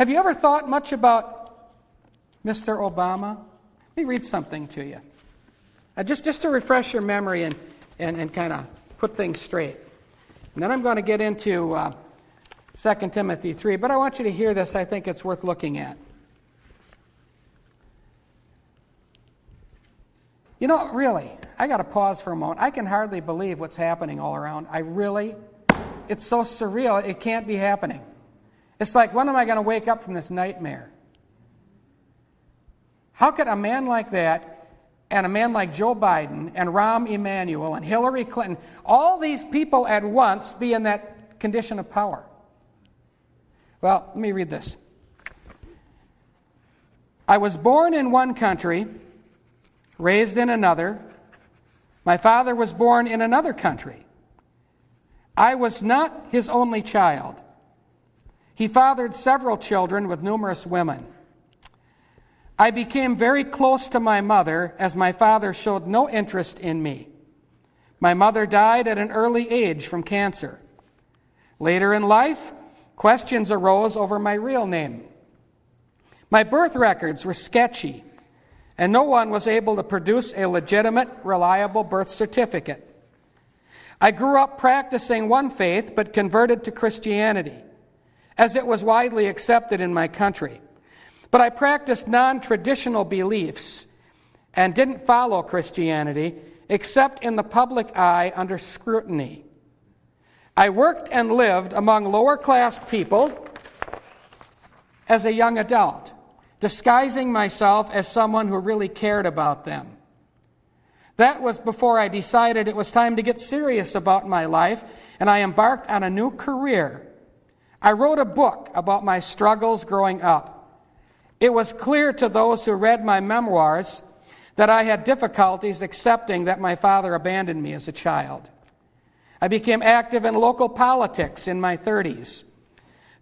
Have you ever thought much about Mr. Obama? Let me read something to you. Just to refresh your memory and kind of put things straight. And then I'm going to get into 2 Timothy 3, but I want you to hear this. I think it's worth looking at. You know, really, I got to pause for a moment. I can hardly believe what's happening all around. It's so surreal, it can't be happening. It's like, when am I going to wake up from this nightmare? How could a man like that and a man like Joe Biden and Rahm Emanuel and Hillary Clinton, all these people at once be in that condition of power? Well, let me read this. I was born in one country, raised in another. My father was born in another country. I was not his only child. He fathered several children with numerous women. I became very close to my mother as my father showed no interest in me. My mother died at an early age from cancer. Later in life, questions arose over my real name. My birth records were sketchy, and no one was able to produce a legitimate, reliable birth certificate. I grew up practicing one faith but converted to Christianity, as it was widely accepted in my country. But I practiced non-traditional beliefs and didn't follow Christianity except in the public eye under scrutiny. I worked and lived among lower-class people as a young adult, disguising myself as someone who really cared about them. That was before I decided it was time to get serious about my life, and I embarked on a new career. I wrote a book about my struggles growing up. It was clear to those who read my memoirs that I had difficulties accepting that my father abandoned me as a child. I became active in local politics in my 30s.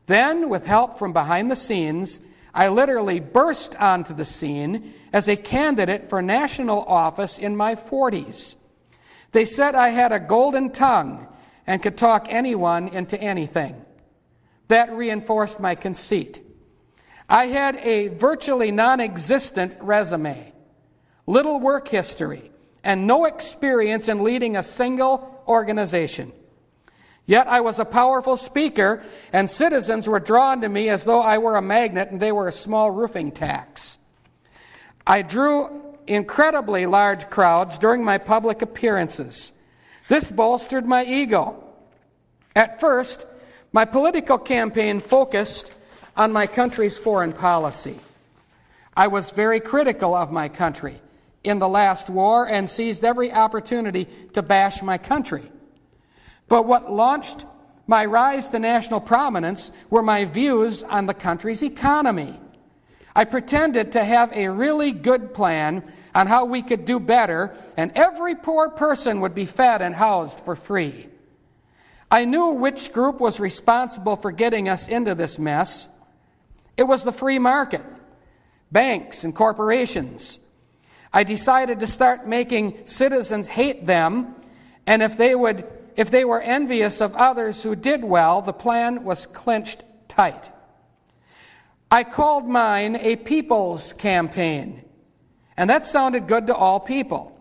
Then, with help from behind the scenes, I literally burst onto the scene as a candidate for national office in my 40s. They said I had a golden tongue and could talk anyone into anything. That reinforced my conceit. I had a virtually non-existent resume, little work history, and no experience in leading a single organization. Yet I was a powerful speaker, and citizens were drawn to me as though I were a magnet and they were a small roofing tax. I drew incredibly large crowds during my public appearances. This bolstered my ego. At first, my political campaign focused on my country's foreign policy. I was very critical of my country in the last war and seized every opportunity to bash my country. But what launched my rise to national prominence were my views on the country's economy. I pretended to have a really good plan on how we could do better, and every poor person would be fed and housed for free. I knew which group was responsible for getting us into this mess. It was the free market, banks and corporations. I decided to start making citizens hate them, and if they were envious of others who did well, the plan was clinched tight. I called mine a people's campaign, and that sounded good to all people.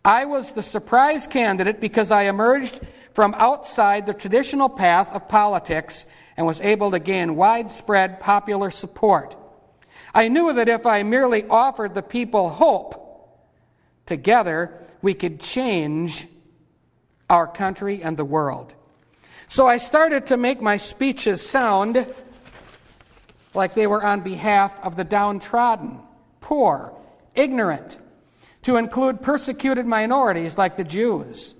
I was the surprise candidate because I emerged from outside the traditional path of politics and was able to gain widespread popular support. I knew that if I merely offered the people hope, together we could change our country and the world. So I started to make my speeches sound like they were on behalf of the downtrodden, poor, ignorant, to include persecuted minorities like the Jews.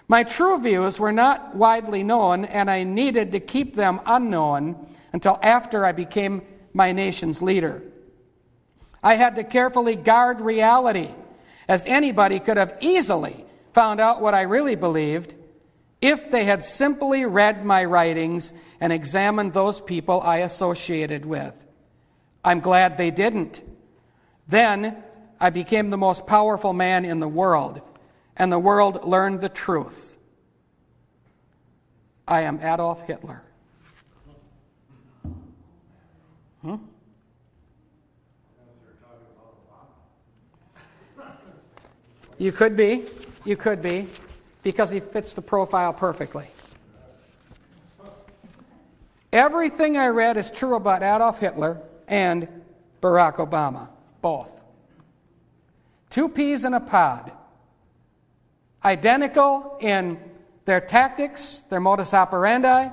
My true views were not widely known, and I needed to keep them unknown until after I became my nation's leader. I had to carefully guard reality, as anybody could have easily found out what I really believed if they had simply read my writings and examined those people I associated with. I'm glad they didn't. Then I became the most powerful man in the world, and the world learned the truth. I am Adolf Hitler. You could be, because he fits the profile perfectly. Everything I read is true about Adolf Hitler and Barack Obama, both. Two peas in a pod. Identical in their tactics, their modus operandi,